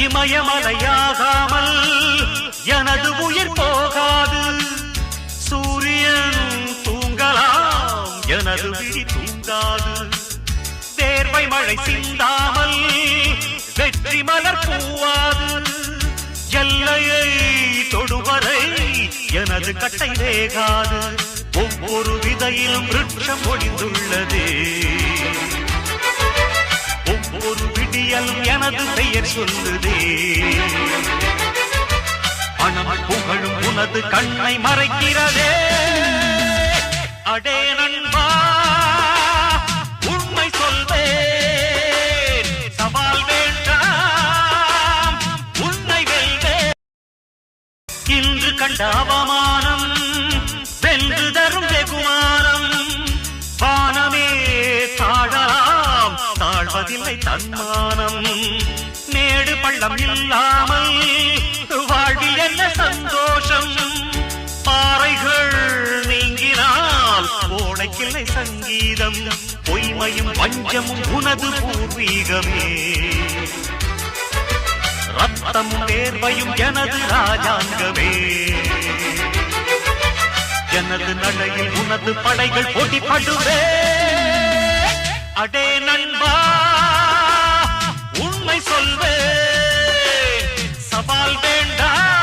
இமயமலையாகாமல் எனது உயிர் போகாது. சூரியன் தூங்கலாம், எனது விழி தூங்காது. தேர்வை மழை சிந்தாமல் வெற்றி மலர் பூவாது. எல்லையை தொடுவரை எனது கட்டை வேகாது. ஒவ்வொரு விதையிலும் விருட்சம் ஒளிந்துள்ளதே. ஒவ்வொரு விடியலும் எனது பெயர் சொல்லுதே. பணம் புகழும் உனது கண்ணை மறைக்கிறதே. அடே நண்பா, உண்மை சொல்வேன், சவால் வேண்டாம், உன்னை வெல்வேன். இன்று கண்ட அவமானம் வென்று தரும் வெகுமானம். வானமே தாழலாம், தாழ்வதில்லை தன்மானம். மேடு பள்ளம் இல்லாமல் வாழ்வில் என்ன சந்தோஷம். பாறைகள் நீங்கினால் ஓடைக்கில்லை சங்கீதம். பொய்மையும் வஞ்சமும் உனது பூர்வீகமே. ரத்தம் தேர்வையும் எனது ராஜாங்கமே. எனது நடையில் உனது படைகள் போட்டிப்படுவே. அடே நண்பா, உண்மை சொல்வே, சவால் வேண்டாம்.